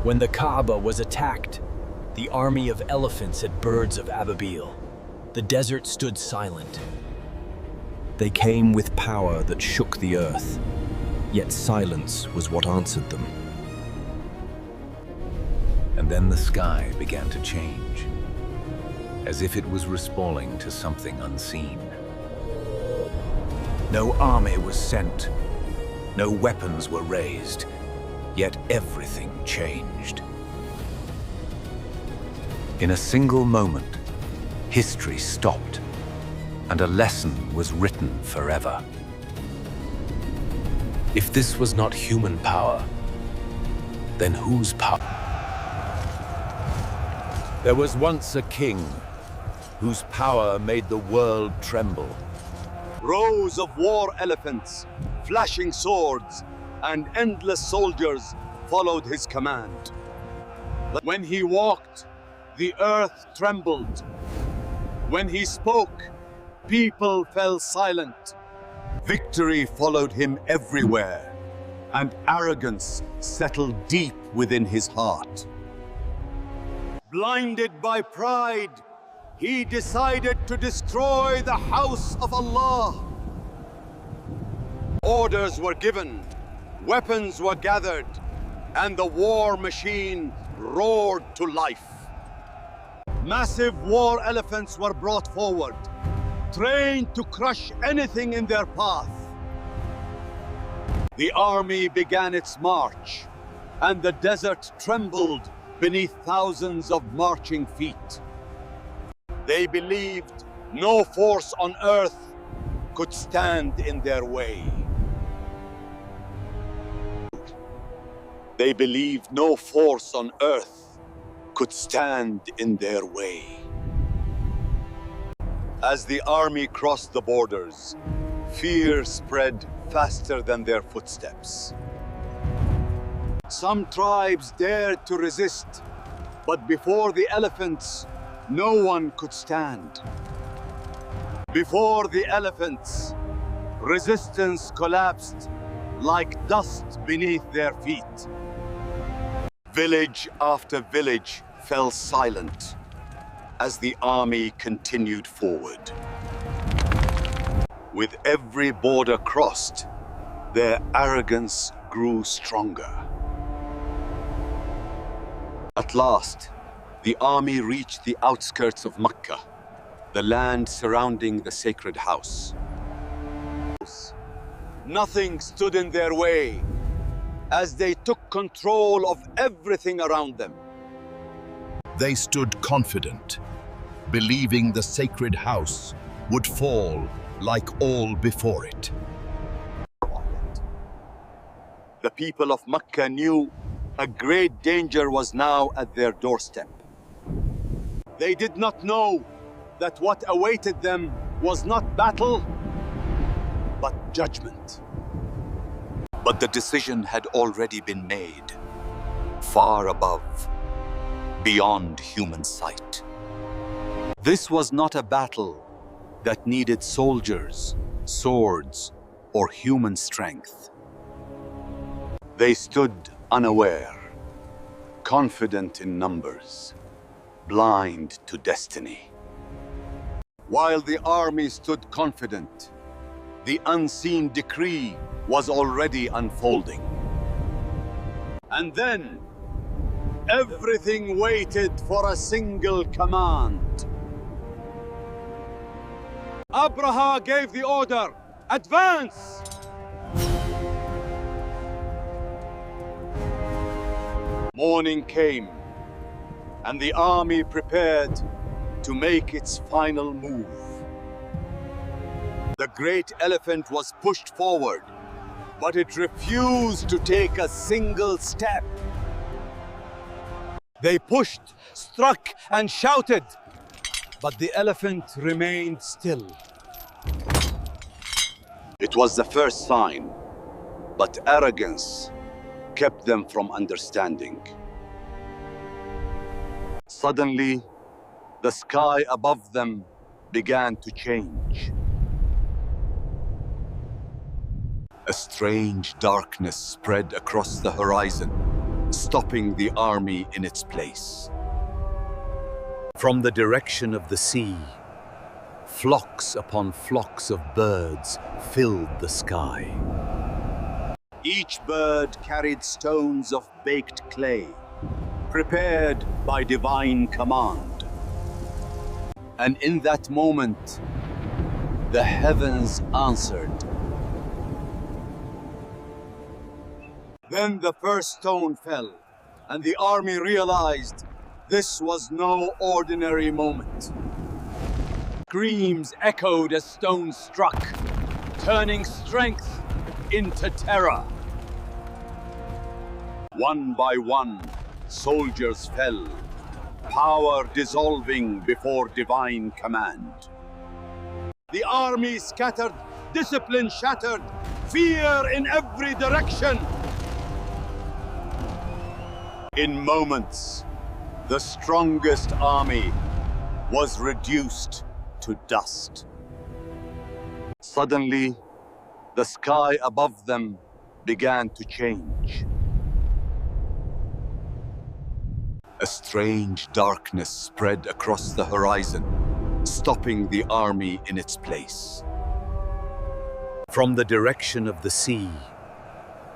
When the Kaaba was attacked, the army of elephants at Birds of Ababeel, the desert stood silent. They came with power that shook the earth, yet silence was what answered them. And then the sky began to change, as if it was responding to something unseen. No army was sent, no weapons were raised, yet everything changed. In a single moment, history stopped, and a lesson was written forever. If this was not human power, then whose power? There was once a king whose power made the world tremble. Rows of war elephants, flashing swords, and endless soldiers followed his command. When he walked, the earth trembled. When he spoke, people fell silent. Victory followed him everywhere, and arrogance settled deep within his heart. Blinded by pride, he decided to destroy the house of Allah. Orders were given, weapons were gathered, and the war machine roared to life. Massive war elephants were brought forward, trained to crush anything in their path. The army began its march, and the desert trembled beneath thousands of marching feet. They believed no force on earth could stand in their way. They believed no force on earth could stand in their way. As the army crossed the borders, fear spread faster than their footsteps. Some tribes dared to resist, but before the elephants, no one could stand. Before the elephants, resistance collapsed like dust beneath their feet. Village after village fell silent as the army continued forward. With every border crossed, their arrogance grew stronger. At last, the army reached the outskirts of Mecca, the land surrounding the sacred house. Nothing stood in their way as they took control of everything around them. They stood confident, believing the sacred house would fall like all before it. The people of Mecca knew a great danger was now at their doorstep. They did not know that what awaited them was not battle, but judgment. But the decision had already been made, far above, beyond human sight. This was not a battle that needed soldiers, swords, or human strength. They stood unaware, confident in numbers, blind to destiny. While the army stood confident, the unseen decree was already unfolding. And then, everything waited for a single command. Abraha gave the order, advance! Morning came, and the army prepared to make its final move. The great elephant was pushed forward, but it refused to take a single step. They pushed, struck, and shouted, but the elephant remained still. It was the first sign, but arrogance kept them from understanding. Suddenly, the sky above them began to change. A strange darkness spread across the horizon, stopping the army in its place. From the direction of the sea, flocks upon flocks of birds filled the sky. Each bird carried stones of baked clay, prepared by divine command. And in that moment, the heavens answered. Then the first stone fell, and the army realized this was no ordinary moment. Screams echoed as stones struck, turning strength into terror. One by one, soldiers fell, power dissolving before divine command. The army scattered, discipline shattered, fear in every direction. In moments, the strongest army was reduced to dust. Suddenly, the sky above them began to change. A strange darkness spread across the horizon, stopping the army in its place. From the direction of the sea,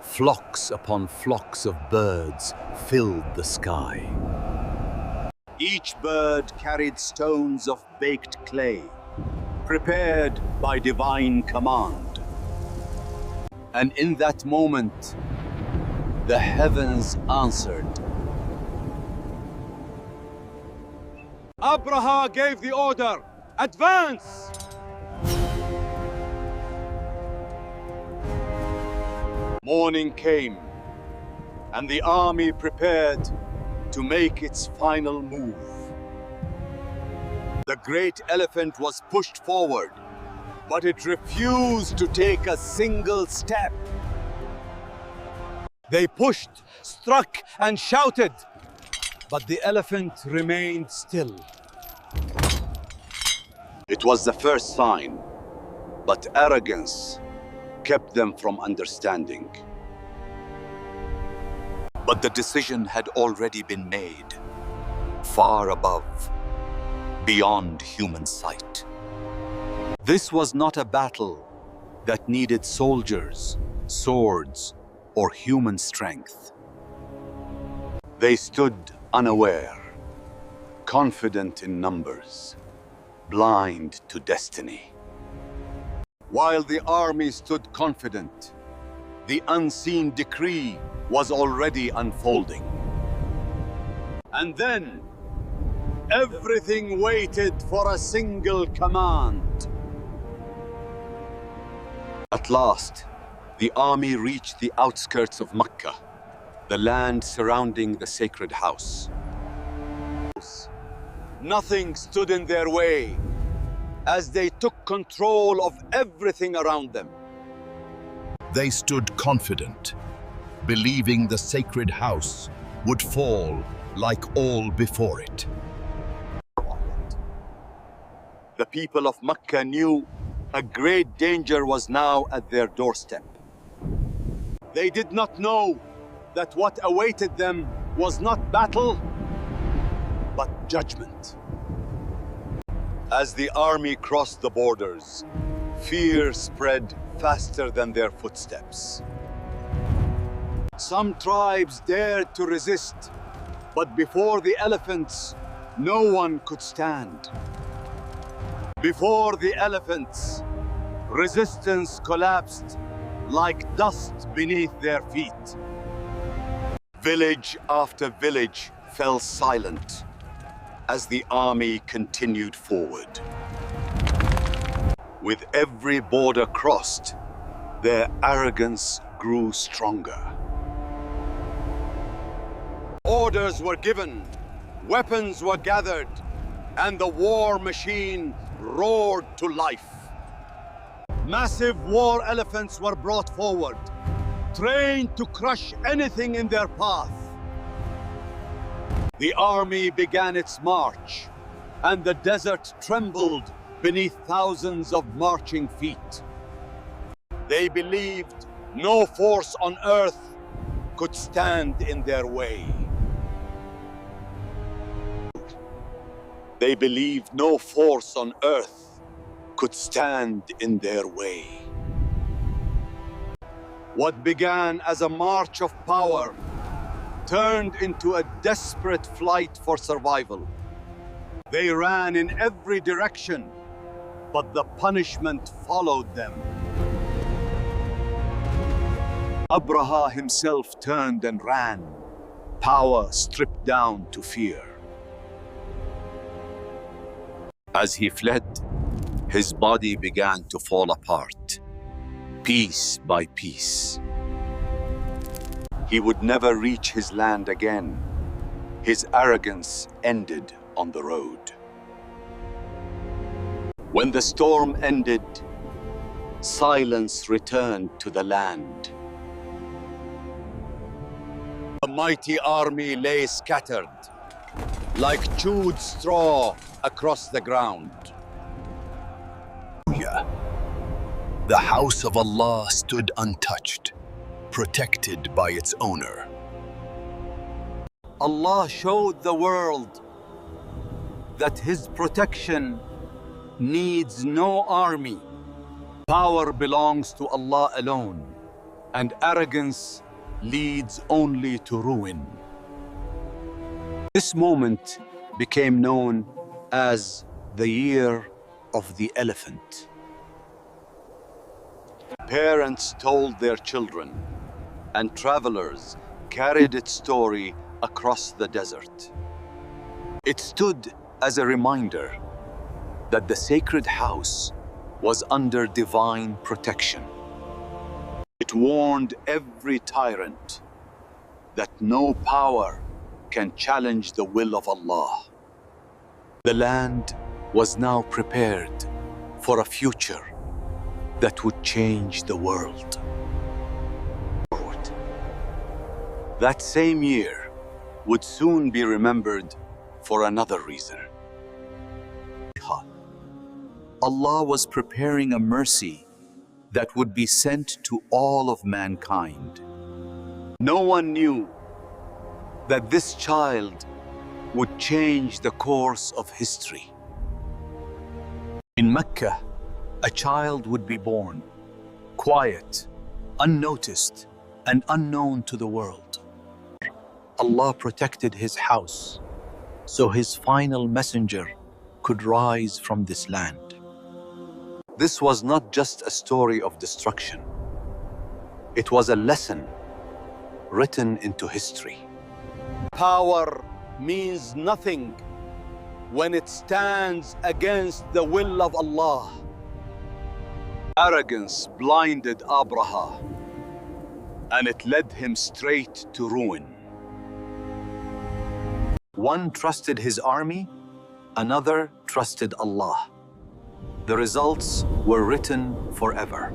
flocks upon flocks of birds filled the sky. Each bird carried stones of baked clay, prepared by divine command. And in that moment, the heavens answered. Abraha gave the order, advance! Morning came, and the army prepared to make its final move. The great elephant was pushed forward, but it refused to take a single step. They pushed, struck, and shouted, but the elephant remained still. It was the first sign, but arrogance kept them from understanding. But the decision had already been made, far above, beyond human sight. This was not a battle that needed soldiers, swords, or human strength. They stood unaware, confident in numbers, blind to destiny. While the army stood confident, the unseen decree was already unfolding. And then, everything waited for a single command. At last, the army reached the outskirts of Mecca, the land surrounding the sacred house. Nothing stood in their way as they took control of everything around them. They stood confident, believing the sacred house would fall like all before it. The people of Mecca knew a great danger was now at their doorstep. They did not know that what awaited them was not battle, but judgment. As the army crossed the borders, fear spread faster than their footsteps. Some tribes dared to resist, but before the elephants, no one could stand. Before the elephants, resistance collapsed like dust beneath their feet. Village after village fell silent as the army continued forward. With every border crossed, their arrogance grew stronger. Orders were given, weapons were gathered, and the war machine roared to life. Massive war elephants were brought forward, trained to crush anything in their path. The army began its march, and the desert trembled beneath thousands of marching feet. They believed no force on earth could stand in their way. They believed no force on earth could stand in their way. What began as a march of power turned into a desperate flight for survival. They ran in every direction, but the punishment followed them. Abraha himself turned and ran, power stripped down to fear. As he fled, his body began to fall apart, piece by piece. He would never reach his land again. His arrogance ended on the road. When the storm ended, silence returned to the land. The mighty army lay scattered, like chewed straw across the ground. The house of Allah stood untouched, protected by its owner. Allah showed the world that His protection needs no army. Power belongs to Allah alone, and arrogance leads only to ruin. This moment became known as the Year of the Elephant. Parents told their children, and travelers carried its story across the desert. It stood as a reminder that the sacred house was under divine protection. It warned every tyrant that no power can challenge the will of Allah. The land was now prepared for a future that would change the world. That same year would soon be remembered for another reason. Allah was preparing a mercy that would be sent to all of mankind. No one knew that this child would change the course of history. In Mecca, a child would be born, quiet, unnoticed, and unknown to the world. Allah protected His house, so His final messenger could rise from this land. This was not just a story of destruction. It was a lesson written into history. Power means nothing when it stands against the will of Allah. Arrogance blinded Abraha, and it led him straight to ruin. One trusted his army, another trusted Allah. The results were written forever.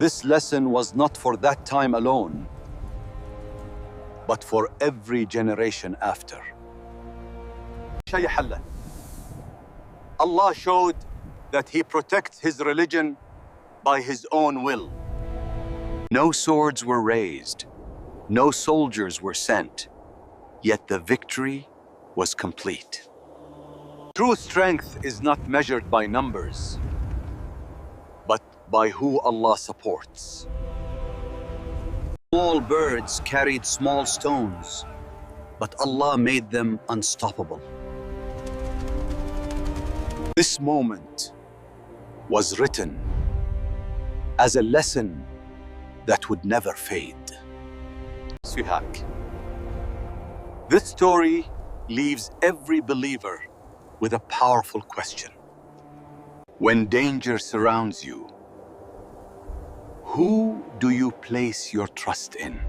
This lesson was not for that time alone, but for every generation after. Allah showed that He protects His religion by His own will. No swords were raised, no soldiers were sent, yet the victory was complete. True strength is not measured by numbers, but by who Allah supports. Small birds carried small stones, but Allah made them unstoppable. This moment was written as a lesson that would never fade. This story leaves every believer with a powerful question. When danger surrounds you, who do you place your trust in?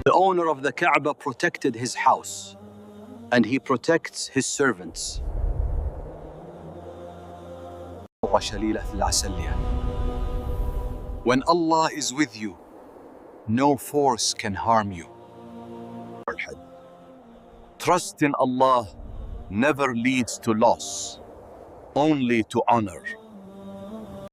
The owner of the Kaaba protected his house, and he protects his servants. When Allah is with you, no force can harm you. Trust in Allah never leads to loss, only to honor.